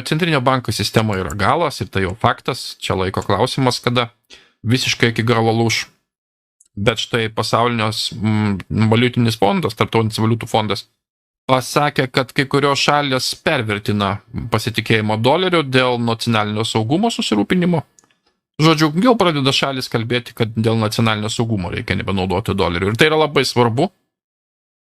Centrinio banko sistema yra galas ir tai jau faktas, čia laiko klausimas, kada visiškai iki galo lūš. Bet štai pasaulinės valiutinis fondas, tarptautinis valiutų fondas, pasakė, kad kai kurios šalės pervertina pasitikėjimo doleriu dėl nacionalinio saugumo susirūpinimo. Žodžiu, jau pradeda šalis kalbėti, kad dėl nacionalinio saugumo reikia nebenaudoti dolerių. Ir tai yra labai svarbu,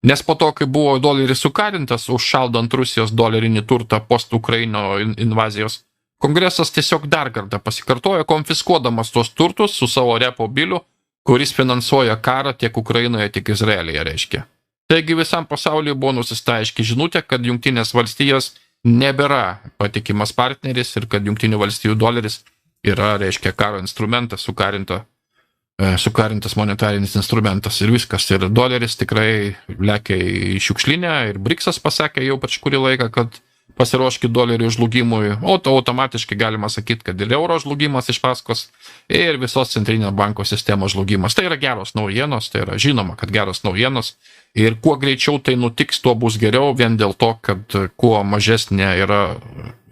nes po to, kai buvo doleris sukarintas, užšaldant Rusijos dolerinį turtą post Ukraino invazijos, Kongresas tiesiog dar kartą pasikartojo, konfiskuodamas tos turtus su savo repo biliu, kuris finansuoja karą tiek Ukrainoje, tiek Izraelyje, reiškia. Taigi visam pasaulyje buvo nusista aiški žinutė, kad Jungtinės valstijos nebėra patikimas partneris ir kad Jungtinių valstijų doleris yra, reiškia, karo instrumentas, sukarintas monetarinis instrumentas ir viskas. Ir doleris tikrai lekia į šiukšlinę ir Briksas pasakė jau prieš kurį laiką, kad pasiruoškit dolerių žlugimui, o automatiškai galima sakyti, kad ir euro žlugimas iš paskos ir visos centrinio banko sistemos žlugimas. Tai yra geros naujienos, tai yra žinoma, kad geros naujienos ir kuo greičiau tai nutiks, tuo bus geriau, vien dėl to, kad kuo mažesnė yra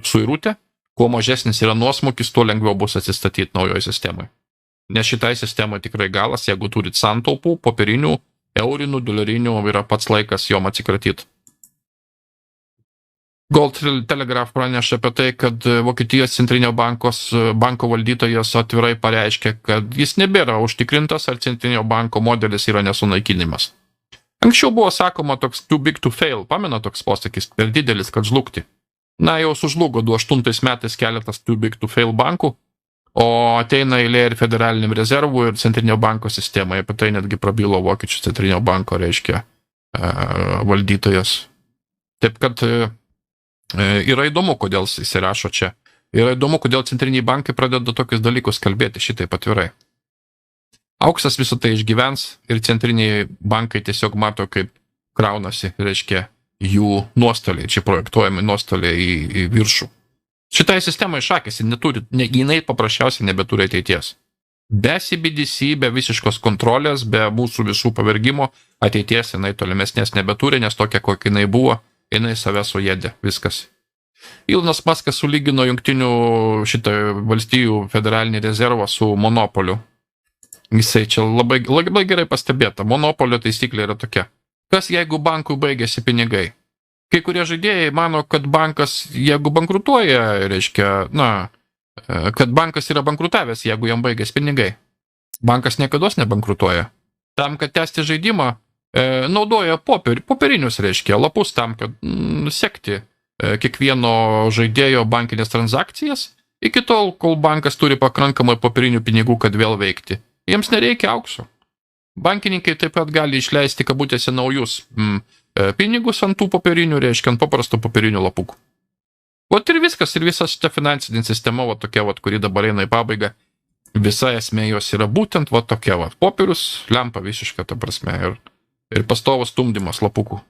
suirutė, kuo mažesnis yra nuosmukis, tuo lengviau bus atsistatyti naujoje sistemoje. Nes šitai sistemai tikrai galas, jeigu turit santaupų, popierinių, eurinių, dolerinių, yra pats laikas jom atsikratyti. Gold Telegraph praneša apie tai, kad Vokietijos centrinio banko valdytojas atvirai pareiškė, kad jis nebėra užtikrintas, ar centrinio banko modelis yra nesunaikinimas. Anksčiau buvo sakoma toks too big to fail, pamena toks posakis, per didelis, kad žlugti. Na, jau sužlugo 2008 metais keletas too big to fail bankų, o ateina eilė ir federaliniam rezervų ir centrinio banko sistemai, apie tai netgi prabilo Vokiečių centrinio banko, reiškia, valdytojas. Taip kad yra įdomu, kodėl jis rašo čia. Yra įdomu, kodėl centriniai bankai pradeda tokius dalykus kalbėti šitaip atvirai. Auksas visą tai išgyvens ir centriniai bankai tiesiog mato, kaip kraunasi, reiškia, jų nuostoliai, čia projektuojami nuostoliai į viršų. Šitai sistemai šakės, jinai paprasčiausiai nebeturi ateities. Be CBDC, be visiškos kontrolės, be mūsų visų pavergimo ateities jinai tolimesnės nebeturi, nes tokia, kokia jinai buvo, jinai save suėdė, viskas. Ilonas Maskas sulygino jungtinių valstijų federalinį rezervą su monopoliu. Jisai čia labai gerai pastebėta. Monopolio taisyklė yra tokia. Kas jeigu bankui baigėsi pinigai? Kai kurie žaidėjai mano, kad bankas, jeigu bankrutuoja, reiškia, kad bankas yra bankrutavęs, jeigu jam baigėsi pinigai. Bankas niekados nebankrutuoja. Tam, kad tęsti žaidimą, naudoja popierinius, reiškia, lapus tam, kad sekti kiekvieno žaidėjo bankinės transakcijas, iki tol, kol bankas turi pakankamai popierinių pinigų, kad vėl veikti. Jiems nereikia aukso. Bankininkai taip pat gali išleisti kabutėse naujus pinigus ant tų popierinių, reiškia, ant paprastų popierinių lapukų. Vat ir viskas, ir visa šita finansinė sistema, va tokia, va, kuri dabar eina į pabaigą, visa esmė jos yra būtent va tokia, va, popierius, lempa visiška, ta prasme, ir pastovus stumdymas lapukų.